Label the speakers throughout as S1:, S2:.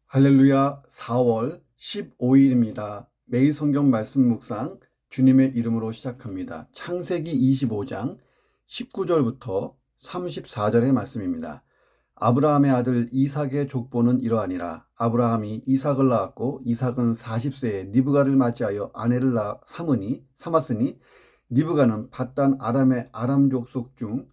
S1: 할렐루야. 4월 15일입니다. 매일 성경 말씀 묵상 주님의 이름으로 시작합니다. 창세기 25장 19절부터 34절의 말씀입니다. 아브라함의 아들 이삭의 족보는 이러하니라. 아브라함이 이삭을 낳았고 이삭은 40세에 리브가를 맞이하여 아내를 삼았으니 리브가는 밧단 아람의 아람 족속 중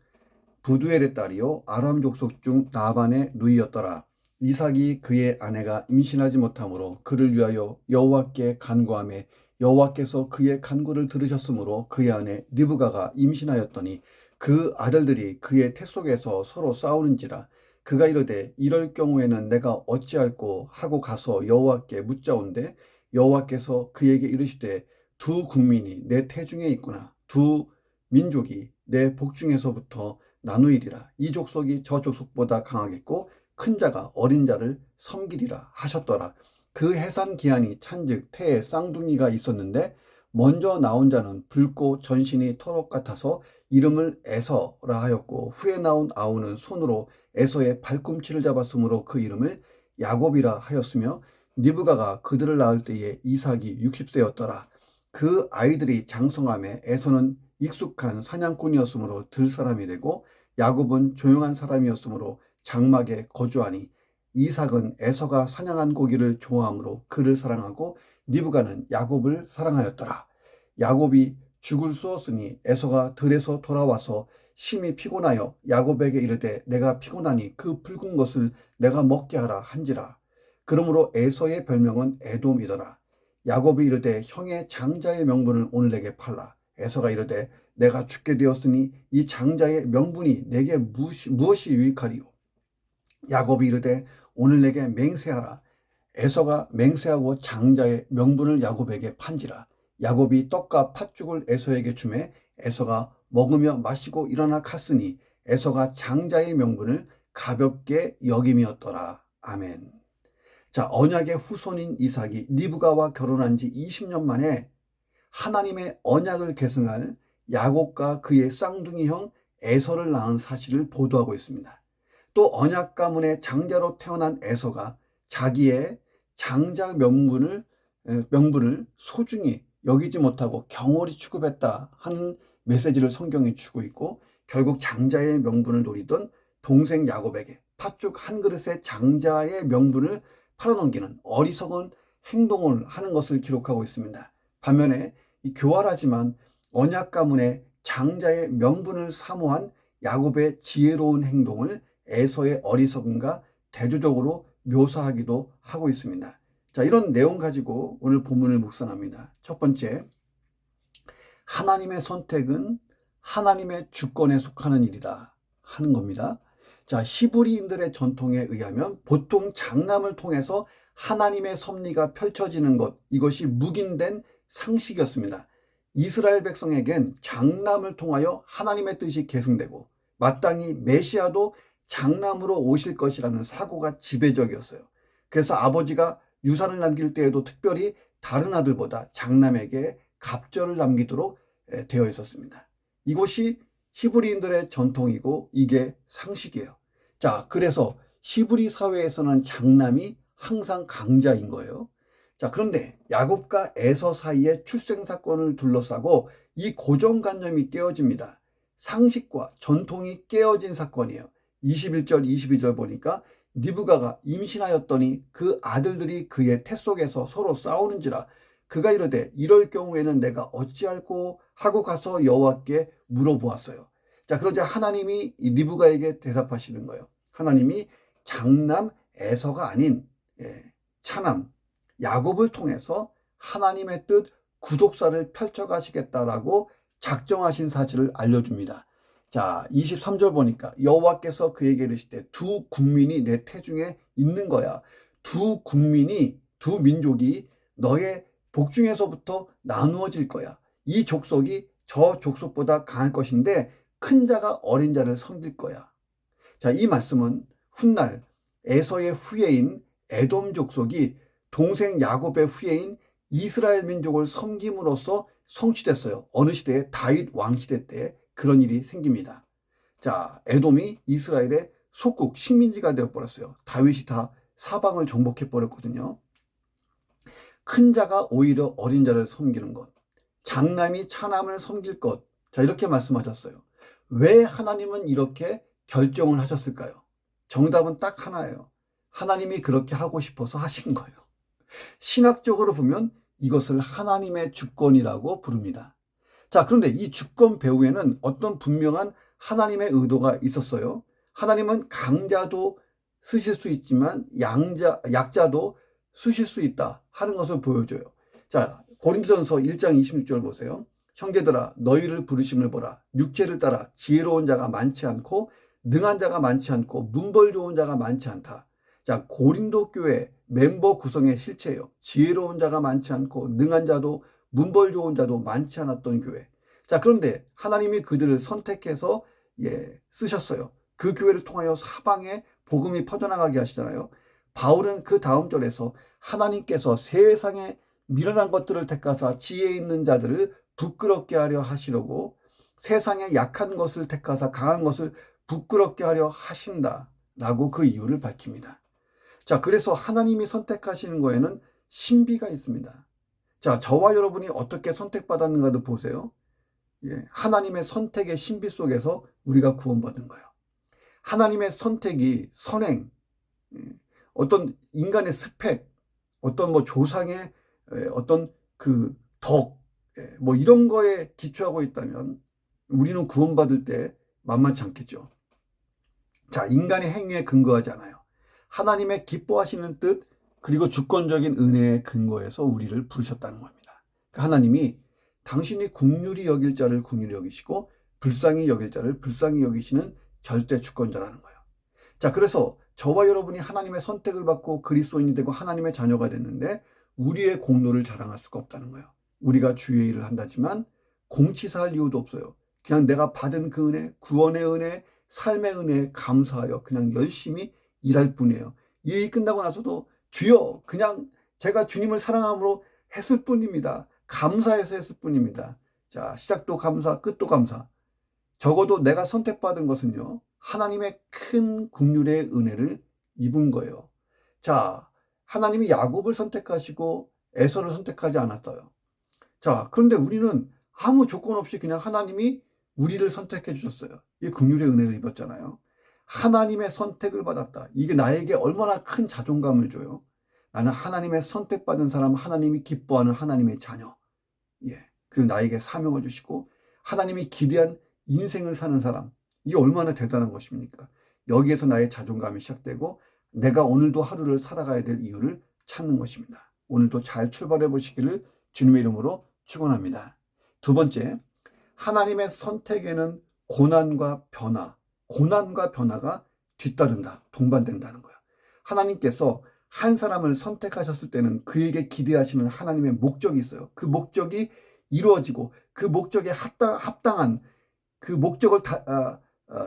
S1: 부두엘의 딸이요 아람 족속 중 라반의 누이였더라. 이삭이 그의 아내가 임신하지 못하므로 그를 위하여 여호와께 간구하매 여호와께서 그의 간구를 들으셨으므로 그의 아내 리브가가 임신하였더니 그 아들들이 그의 태 속에서 서로 싸우는지라. 그가 이르되 이럴 경우에는 내가 어찌할꼬 하고 가서 여호와께 묻자온대 여호와께서 그에게 이르시되 두 국민이 내 태중에 있구나. 두 민족이 내 복중에서부터 나누이리라. 이 족속이 저 족속보다 강하겠고 큰 자가 어린 자를 섬기리라 하셨더라. 그 해산 기한이 찬즉 태에 쌍둥이가 있었는데 먼저 나온 자는 붉고 전신이 터록 같아서 이름을 에서라 하였고 후에 나온 아우는 손으로 에서의 발꿈치를 잡았으므로 그 이름을 야곱이라 하였으며 리브가가 그들을 낳을 때에 이삭이 60세였더라. 그 아이들이 장성함에 에서는 익숙한 사냥꾼이었으므로 들 사람이 되고 야곱은 조용한 사람이었으므로 장막에 거주하니 이삭은 에서가 사냥한 고기를 좋아하므로 그를 사랑하고 리브가는 야곱을 사랑하였더라. 야곱이 죽을 쑤었으니 에서가 들에서 돌아와서 심히 피곤하여 야곱에게 이르되 내가 피곤하니 그 붉은 것을 내가 먹게 하라 한지라. 그러므로 에서의 별명은 에돔이더라. 야곱이 이르되 형의 장자의 명분을 오늘 내게 팔라. 에서가 이르되 내가 죽게 되었으니 이 장자의 명분이 내게 무엇이 유익하리요. 야곱이 이르되 오늘 내게 맹세하라. 에서가 맹세하고 장자의 명분을 야곱에게 판지라. 야곱이 떡과 팥죽을 에서에게 주매 에서가 먹으며 마시고 일어나 갔으니 에서가 장자의 명분을 가볍게 여김이었더라. 아멘. 자, 언약의 후손인 이삭이 리브가와 결혼한 지 20년 만에 하나님의 언약을 계승할 야곱과 그의 쌍둥이 형 에서를 낳은 사실을 보도하고 있습니다. 또 언약 가문의 장자로 태어난 에서가 자기의 장자 명분을 소중히 여기지 못하고 경홀히 취급했다 하는 메시지를 성경이 주고 있고 결국 장자의 명분을 노리던 동생 야곱에게 팥죽 한 그릇의 장자의 명분을 팔아넘기는 어리석은 행동을 하는 것을 기록하고 있습니다. 반면에 이 교활하지만 언약 가문의 장자의 명분을 사모한 야곱의 지혜로운 행동을 에서의 어리석음과 대조적으로 묘사하기도 하고 있습니다. 자, 이런 내용 가지고 오늘 본문을 묵상합니다. 첫 번째, 하나님의 선택은 하나님의 주권에 속하는 일이다 하는 겁니다. 자, 히브리인들의 전통에 의하면 보통 장남을 통해서 하나님의 섭리가 펼쳐지는 것, 이것이 묵인된 상식이었습니다. 이스라엘 백성에겐 장남을 통하여 하나님의 뜻이 계승되고 마땅히 메시아도 장남으로 오실 것이라는 사고가 지배적이었어요. 그래서 아버지가 유산을 남길 때에도 특별히 다른 아들보다 장남에게 갑절을 남기도록 되어 있었습니다. 이것이 히브리인들의 전통이고 이게 상식이에요. 자, 그래서 히브리 사회에서는 장남이 항상 강자인 거예요. 자, 그런데 야곱과 에서 사이의 출생 사건을 둘러싸고 이 고정관념이 깨어집니다. 상식과 전통이 깨어진 사건이에요. 21절, 22절 보니까 리브가가 임신하였더니 그 아들들이 그의 태 속에서 서로 싸우는지라. 그가 이르되 이럴 경우에는 내가 어찌할꼬 하고 가서 여호와께 물어보았어요. 자, 그러자 하나님이 이 리브가에게 대답하시는 거예요. 하나님이 장남 에서가 아닌 차남 야곱을 통해서 하나님의 뜻 구속사를 펼쳐가시겠다라고 작정하신 사실을 알려줍니다. 자, 23절 보니까 여호와께서 그에게 이르시되 두 국민이 내 태중에 있는 거야. 두 국민이, 두 민족이 너의 복중에서부터 나누어질 거야. 이 족속이 저 족속보다 강할 것인데 큰 자가 어린 자를 섬길 거야. 자, 이 말씀은 훗날 에서의 후예인 에돔 족속이 동생 야곱의 후예인 이스라엘 민족을 섬김으로써 성취됐어요. 어느 시대에 다윗 왕 시대 때 그런 일이 생깁니다. 자, 에돔이 이스라엘의 속국 식민지가 되어버렸어요. 다윗이 다 사방을 정복해 버렸거든요. 큰 자가 오히려 어린 자를 섬기는 것, 장남이 차남을 섬길 것. 자, 이렇게 말씀하셨어요. 왜 하나님은 이렇게 결정을 하셨을까요? 정답은 딱 하나예요. 하나님이 그렇게 하고 싶어서 하신 거예요. 신학적으로 보면 이것을 하나님의 주권이라고 부릅니다. 자, 그런데 이 주권 배후에는 어떤 분명한 하나님의 의도가 있었어요. 하나님은 강자도 쓰실 수 있지만 약자도 쓰실 수 있다 하는 것을 보여줘요. 자, 고린도전서 1장 26절 보세요. 형제들아 너희를 부르심을 보라. 육체를 따라 지혜로운 자가 많지 않고 능한 자가 많지 않고 문벌 좋은 자가 많지 않다. 자, 고린도 교회 멤버 구성의 실체예요. 지혜로운 자가 많지 않고 능한 자도 문벌 좋은 자도 많지 않았던 교회. 자, 그런데 하나님이 그들을 선택해서 쓰셨어요. 그 교회를 통하여 사방에 복음이 퍼져나가게 하시잖아요. 바울은 그 다음 절에서 하나님께서 세상에 미련한 것들을 택하사 지혜 있는 자들을 부끄럽게 하려 하시려고 세상에 약한 것을 택하사 강한 것을 부끄럽게 하려 하신다라고 그 이유를 밝힙니다. 자, 그래서 하나님이 선택하시는 거에는 신비가 있습니다. 자, 저와 여러분이 어떻게 선택받았는가도 보세요. 하나님의 선택의 신비 속에서 우리가 구원받은 거예요. 하나님의 선택이 선행, 어떤 인간의 스펙, 어떤 조상의 어떤 그 덕, 이런 거에 기초하고 있다면 우리는 구원받을 때 만만치 않겠죠. 자, 인간의 행위에 근거하지 않아요. 하나님의 기뻐하시는 뜻, 그리고 주권적인 은혜에 근거해서 우리를 부르셨다는 겁니다. 그러니까 하나님이 당신이 긍휼히 여길 자를 긍휼히 여기시고 불쌍히 여길 자를 불쌍히 여기시는 절대 주권자라는 거예요. 자, 그래서 저와 여러분이 하나님의 선택을 받고 그리스도인이 되고 하나님의 자녀가 됐는데 우리의 공로를 자랑할 수가 없다는 거예요. 우리가 주의 일을 한다지만 공치사할 이유도 없어요. 그냥 내가 받은 그 은혜, 구원의 은혜, 삶의 은혜에 감사하여 그냥 열심히 일할 뿐이에요. 이 일이 끝나고 나서도 주여 그냥 제가 주님을 사랑함으로 했을 뿐입니다. 감사해서 했을 뿐입니다. 자, 시작도 감사, 끝도 감사. 적어도 내가 선택받은 것은요, 하나님의 큰 긍휼의 은혜를 입은 거예요. 자, 하나님이 야곱을 선택하시고 에서를 선택하지 않았어요. 자, 그런데 우리는 아무 조건 없이 그냥 하나님이 우리를 선택해 주셨어요. 이 긍휼의 은혜를 입었잖아요. 하나님의 선택을 받았다. 이게 나에게 얼마나 큰 자존감을 줘요. 나는 하나님의 선택받은 사람, 하나님이 기뻐하는 하나님의 자녀. 그리고 나에게 사명을 주시고 하나님이 기대한 인생을 사는 사람. 이게 얼마나 대단한 것입니까? 여기에서 나의 자존감이 시작되고 내가 오늘도 하루를 살아가야 될 이유를 찾는 것입니다. 오늘도 잘 출발해 보시기를 주님의 이름으로 축원합니다. 두 번째, 하나님의 선택에는 고난과 변화가 뒤따른다, 동반된다는 거예요. 하나님께서 한 사람을 선택하셨을 때는 그에게 기대하시는 하나님의 목적이 있어요. 그 목적이 이루어지고 그 목적에 합당한 그 목적을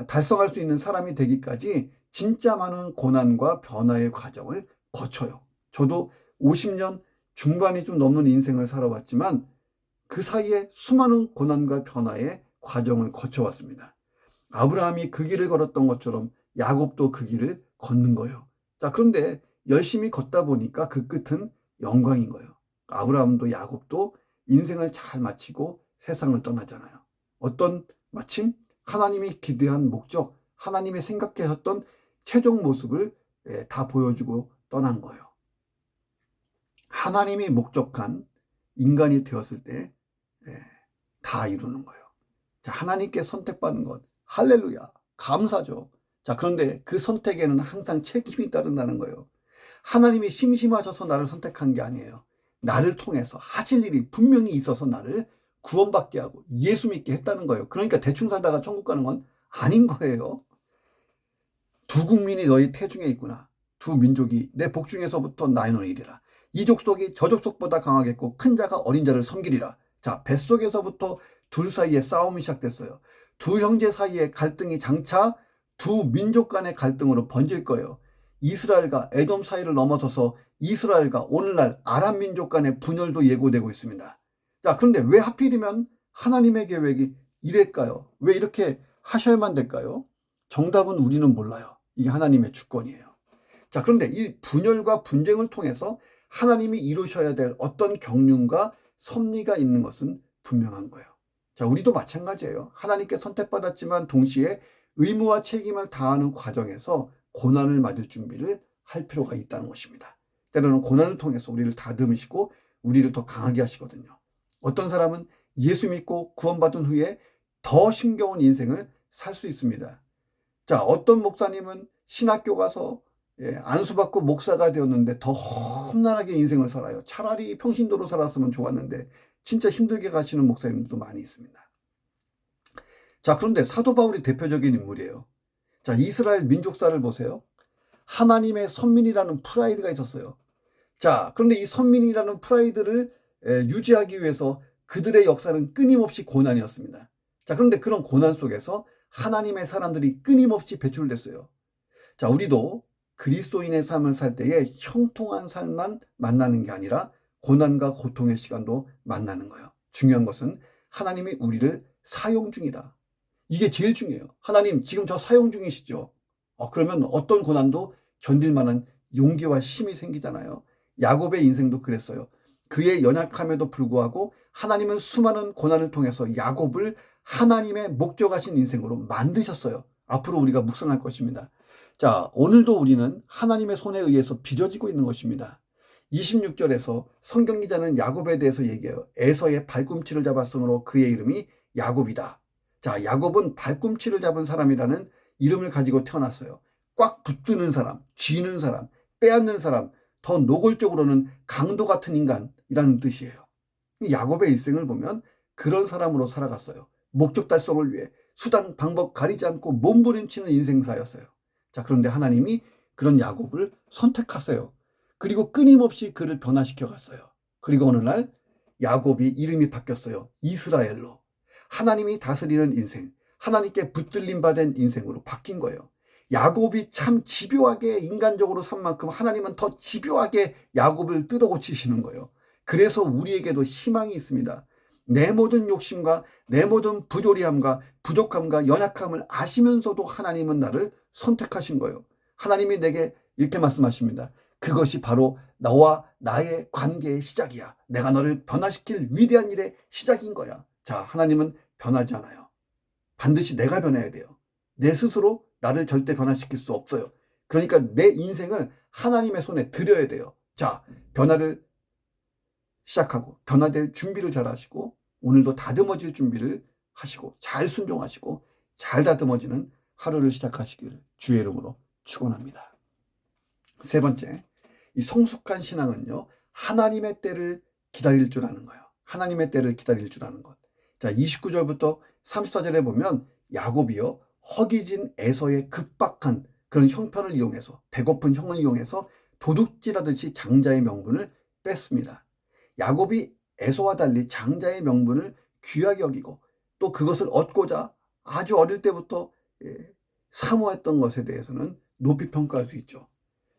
S1: 달성할 수 있는 사람이 되기까지 진짜 많은 고난과 변화의 과정을 거쳐요. 저도 50년 중반이 좀 넘는 인생을 살아왔지만 그 사이에 수많은 고난과 변화의 과정을 거쳐왔습니다. 아브라함이 그 길을 걸었던 것처럼 야곱도 그 길을 걷는 거예요. 자, 그런데 열심히 걷다 보니까 그 끝은 영광인 거예요. 아브라함도 야곱도 인생을 잘 마치고 세상을 떠나잖아요. 어떤 마침 하나님이 기대한 목적, 하나님이 생각하셨던 최종 모습을 다 보여주고 떠난 거예요. 하나님이 목적한 인간이 되었을 때 다 이루는 거예요. 자, 하나님께 선택받은 것, 할렐루야, 감사죠. 자, 그런데 그 선택에는 항상 책임이 따른다는 거예요. 하나님이 심심하셔서 나를 선택한 게 아니에요. 나를 통해서 하실 일이 분명히 있어서 나를 구원받게 하고 예수 믿게 했다는 거예요. 그러니까 대충 살다가 천국 가는 건 아닌 거예요. 두 국민이 너희 태중에 있구나. 두 민족이 내 복중에서부터 나누리라. 이 족속이 저 족속보다 강하겠고 큰 자가 어린 자를 섬기리라. 자, 뱃속에서부터 둘 사이에 싸움이 시작됐어요. 두 형제 사이에 갈등이 장차 두 민족 간의 갈등으로 번질 거예요. 이스라엘과 에돔 사이를 넘어서서 이스라엘과 오늘날 아람 민족 간의 분열도 예고되고 있습니다. 자, 그런데 왜 하필이면 하나님의 계획이 이랬까요? 왜 이렇게 하셔야만 될까요? 정답은 우리는 몰라요. 이게 하나님의 주권이에요. 자, 그런데 이 분열과 분쟁을 통해서 하나님이 이루셔야 될 어떤 경륜과 섭리가 있는 것은 분명한 거예요. 자, 우리도 마찬가지예요. 하나님께 선택받았지만 동시에 의무와 책임을 다하는 과정에서 고난을 맞을 준비를 할 필요가 있다는 것입니다. 때로는 고난을 통해서 우리를 다듬으시고 우리를 더 강하게 하시거든요. 어떤 사람은 예수 믿고 구원받은 후에 더 힘겨운 인생을 살 수 있습니다. 자, 어떤 목사님은 신학교 가서 안수받고 목사가 되었는데 더 험난하게 인생을 살아요. 차라리 평신도로 살았으면 좋았는데 진짜 힘들게 가시는 목사님들도 많이 있습니다. 자, 그런데 사도 바울이 대표적인 인물이에요. 자, 이스라엘 민족사를 보세요. 하나님의 선민이라는 프라이드가 있었어요. 자, 그런데 이 선민이라는 프라이드를 유지하기 위해서 그들의 역사는 끊임없이 고난이었습니다. 자, 그런데 그런 고난 속에서 하나님의 사람들이 끊임없이 배출됐어요. 자, 우리도 그리스도인의 삶을 살 때에 형통한 삶만 만나는 게 아니라 고난과 고통의 시간도 만나는 거예요. 중요한 것은 하나님이 우리를 사용 중이다. 이게 제일 중요해요. 하나님 지금 저 사용 중이시죠? 그러면 어떤 고난도 견딜 만한 용기와 힘이 생기잖아요. 야곱의 인생도 그랬어요. 그의 연약함에도 불구하고 하나님은 수많은 고난을 통해서 야곱을 하나님의 목적하신 인생으로 만드셨어요. 앞으로 우리가 묵상할 것입니다. 자, 오늘도 우리는 하나님의 손에 의해서 빚어지고 있는 것입니다. 26절에서 성경 기자는 야곱에 대해서 얘기해요. 에서의 발꿈치를 잡았으므로 그의 이름이 야곱이다. 자, 야곱은 발꿈치를 잡은 사람이라는 이름을 가지고 태어났어요. 꽉 붙드는 사람, 쥐는 사람, 빼앗는 사람, 더 노골적으로는 강도 같은 인간이라는 뜻이에요. 야곱의 일생을 보면 그런 사람으로 살아갔어요. 목적 달성을 위해 수단, 방법 가리지 않고 몸부림치는 인생사였어요. 자, 그런데 하나님이 그런 야곱을 선택하세요. 그리고 끊임없이 그를 변화시켜 갔어요. 그리고 어느 날 야곱이 이름이 바뀌었어요. 이스라엘로. 하나님이 다스리는 인생, 하나님께 붙들림 받은 인생으로 바뀐 거예요. 야곱이 참 집요하게 인간적으로 산 만큼 하나님은 더 집요하게 야곱을 뜯어고치시는 거예요. 그래서 우리에게도 희망이 있습니다. 내 모든 욕심과 내 모든 부조리함과 부족함과 연약함을 아시면서도 하나님은 나를 선택하신 거예요. 하나님이 내게 이렇게 말씀하십니다. 그것이 바로 너와 나의 관계의 시작이야. 내가 너를 변화시킬 위대한 일의 시작인 거야. 자, 하나님은 변하지 않아요. 반드시 내가 변해야 돼요. 내 스스로 나를 절대 변화시킬 수 없어요. 그러니까 내 인생을 하나님의 손에 드려야 돼요. 자, 변화를 시작하고 변화될 준비를 잘 하시고 오늘도 다듬어질 준비를 하시고 잘 순종하시고 잘 다듬어지는 하루를 시작하시기를 주의 이름으로 축원합니다. 세 번째, 이 성숙한 신앙은요, 하나님의 때를 기다릴 줄 아는 거예요. 하나님의 때를 기다릴 줄 아는 것. 자, 29절부터 34절에 보면 야곱이요, 허기진 에서의 급박한 그런 형편을 이용해서, 배고픈 형을 이용해서 도둑질하듯이 장자의 명분을 뺐습니다. 야곱이 에서와 달리 장자의 명분을 귀하게 여기고 또 그것을 얻고자 아주 어릴 때부터 사모했던 것에 대해서는 높이 평가할 수 있죠.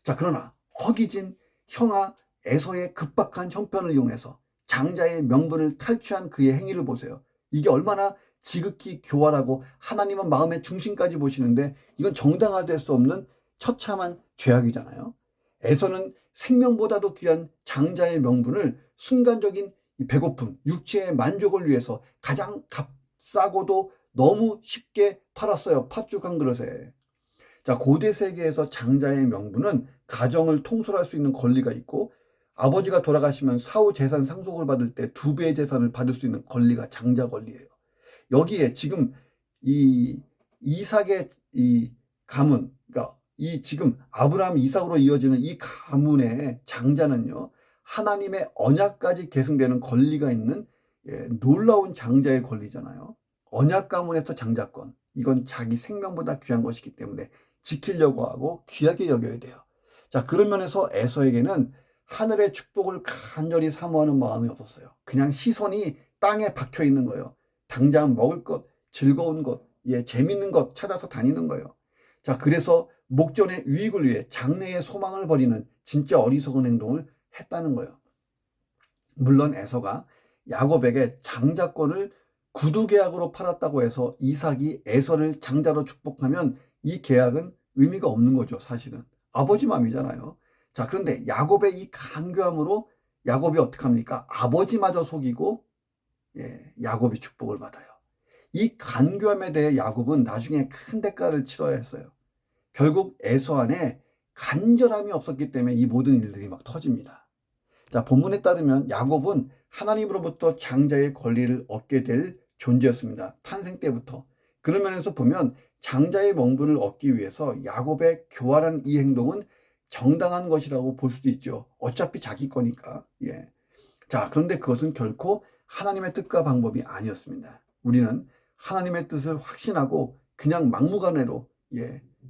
S1: 자, 그러나 허기진 형아 에서의 급박한 형편을 이용해서 장자의 명분을 탈취한 그의 행위를 보세요. 이게 얼마나 지극히 교활하고 하나님은 마음의 중심까지 보시는데 이건 정당화될 수 없는 처참한 죄악이잖아요. 에서는 생명보다도 귀한 장자의 명분을 순간적인 배고픔, 육체의 만족을 위해서 가장 값싸고도 너무 쉽게 팔았어요. 팥죽 한 그릇에. 자, 고대 세계에서 장자의 명분은 가정을 통솔할 수 있는 권리가 있고 아버지가 돌아가시면 사후 재산 상속을 받을 때 2배의 재산을 받을 수 있는 권리가 장자 권리예요. 여기에 지금 이 이삭의 이 가문, 그러니까 이 지금 아브라함 이삭으로 이어지는 이 가문의 장자는요, 하나님의 언약까지 계승되는 권리가 있는 놀라운 장자의 권리잖아요. 언약 가문에서 장자권, 이건 자기 생명보다 귀한 것이기 때문에 지키려고 하고 귀하게 여겨야 돼요. 자, 그런 면에서 에서에게는 하늘의 축복을 간절히 사모하는 마음이 없었어요. 그냥 시선이 땅에 박혀 있는 거예요. 당장 먹을 것, 즐거운 것, 재밌는 것 찾아서 다니는 거예요. 자, 그래서 목전의 유익을 위해 장래의 소망을 버리는 진짜 어리석은 행동을 했다는 거예요. 물론 에서가 야곱에게 장자권을 구두계약으로 팔았다고 해서 이삭이 에서를 장자로 축복하면 이 계약은 의미가 없는 거죠, 사실은. 아버지 마음이잖아요. 자, 그런데 야곱의 이 간교함으로 야곱이 어떻게 합니까? 아버지마저 속이고 야곱이 축복을 받아요. 이 간교함에 대해 야곱은 나중에 큰 대가를 치러야 했어요. 결국 에서 안에 간절함이 없었기 때문에 이 모든 일들이 막 터집니다. 자, 본문에 따르면 야곱은 하나님으로부터 장자의 권리를 얻게 될 존재였습니다. 탄생 때부터. 그런 면에서 보면 장자의 명분을 얻기 위해서 야곱의 교활한 이 행동은 정당한 것이라고 볼 수도 있죠. 어차피 자기 거니까. 자, 그런데 그것은 결코 하나님의 뜻과 방법이 아니었습니다. 우리는 하나님의 뜻을 확신하고 그냥 막무가내로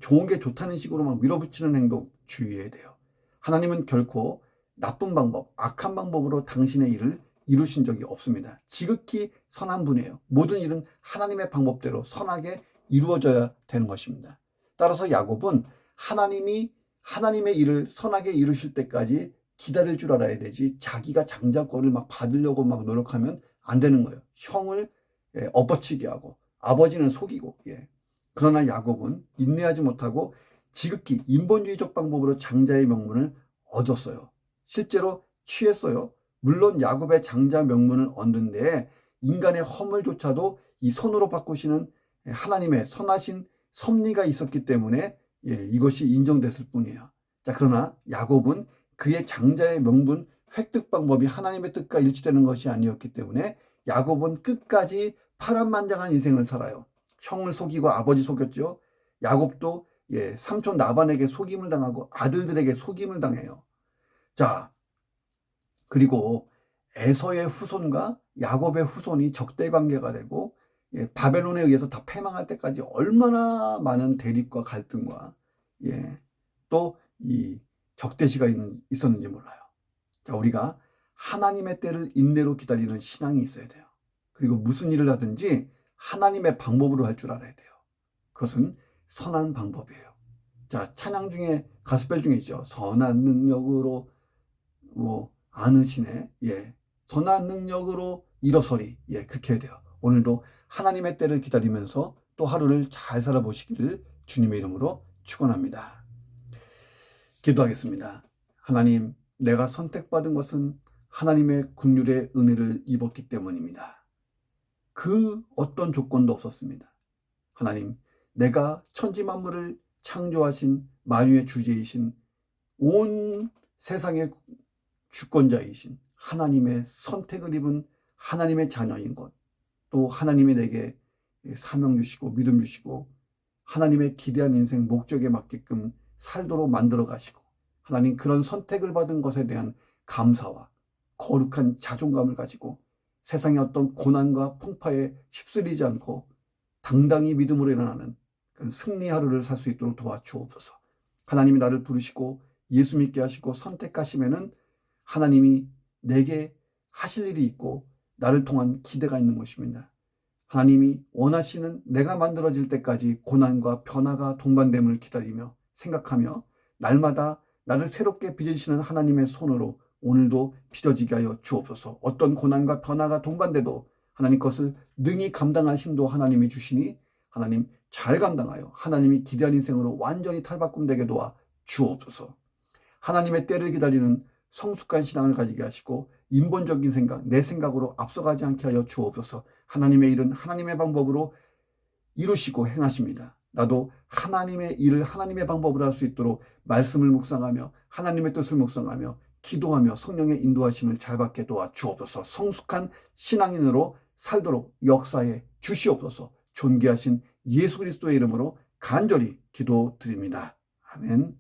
S1: 좋은 게 좋다는 식으로 막 밀어붙이는 행동 주의해야 돼요. 하나님은 결코 나쁜 방법, 악한 방법으로 당신의 일을 이루신 적이 없습니다. 지극히 선한 분이에요. 모든 일은 하나님의 방법대로 선하게 이루어져야 되는 것입니다. 따라서 야곱은 하나님이 하나님의 일을 선하게 이루실 때까지 기다릴 줄 알아야 되지, 자기가 장자권을 막 받으려고 막 노력하면 안 되는 거예요. 형을 엎어치게 하고 아버지는 속이고. 그러나 야곱은 인내하지 못하고 지극히 인본주의적 방법으로 장자의 명분을 얻었어요. 실제로 취했어요. 물론 야곱의 장자 명분을 얻는 데에 인간의 허물조차도 이 선으로 바꾸시는 하나님의 선하신 섭리가 있었기 때문에 이것이 인정됐을 뿐이에요. 자, 그러나 야곱은 그의 장자의 명분 획득 방법이 하나님의 뜻과 일치되는 것이 아니었기 때문에 야곱은 끝까지 파란만장한 인생을 살아요. 형을 속이고 아버지 속였죠. 야곱도 삼촌 라반에게 속임을 당하고 아들들에게 속임을 당해요. 자, 그리고 에서의 후손과 야곱의 후손이 적대 관계가 되고 바벨론에 의해서 다 패망할 때까지 얼마나 많은 대립과 갈등과 또 이 적대시가 있었는지 몰라요. 자, 우리가 하나님의 때를 인내로 기다리는 신앙이 있어야 돼요. 그리고 무슨 일을 하든지 하나님의 방법으로 할 줄 알아야 돼요. 그것은 선한 방법이에요. 자, 찬양 중에 가스펠 중에 있죠. 선한 능력으로 아느시네. 선한 능력으로 일어서리. 그렇게 해야 돼요. 오늘도 하나님의 때를 기다리면서 또 하루를 잘 살아보시기를 주님의 이름으로 축원합니다. 기도하겠습니다. 하나님, 내가 선택받은 것은 하나님의 긍휼의 은혜를 입었기 때문입니다. 그 어떤 조건도 없었습니다. 하나님, 내가 천지 만물을 창조하신 만유의 주제이신 온 세상의 주권자이신 하나님의 선택을 입은 하나님의 자녀인 것, 또 하나님이 내게 사명 주시고 믿음 주시고 하나님의 기대한 인생 목적에 맞게끔 살도록 만들어 가시고, 하나님 그런 선택을 받은 것에 대한 감사와 거룩한 자존감을 가지고 세상의 어떤 고난과 풍파에 휩쓸리지 않고 당당히 믿음으로 일어나는 그런 승리 하루를 살 수 있도록 도와주옵소서. 하나님이 나를 부르시고 예수 믿게 하시고 선택하시면은 하나님이 내게 하실 일이 있고 나를 통한 기대가 있는 것입니다. 하나님이 원하시는 내가 만들어질 때까지 고난과 변화가 동반됨을 기다리며 생각하며 날마다 나를 새롭게 빚으시는 하나님의 손으로 오늘도 빚어지게 하여 주옵소서. 어떤 고난과 변화가 동반돼도 하나님 것을 능히 감당할 힘도 하나님이 주시니 하나님 잘 감당하여 하나님이 기대한 인생으로 완전히 탈바꿈되게 도와 주옵소서. 하나님의 때를 기다리는 성숙한 신앙을 가지게 하시고 인본적인 생각, 내 생각으로 앞서가지 않게 하여 주옵소서. 하나님의 일은 하나님의 방법으로 이루시고 행하십니다. 나도 하나님의 일을 하나님의 방법으로 할 수 있도록 말씀을 묵상하며 하나님의 뜻을 묵상하며 기도하며 성령의 인도하심을 잘 받게 도와 주옵소서. 성숙한 신앙인으로 살도록 역사에 주시옵소서. 존귀하신 예수 그리스도의 이름으로 간절히 기도드립니다. 아멘.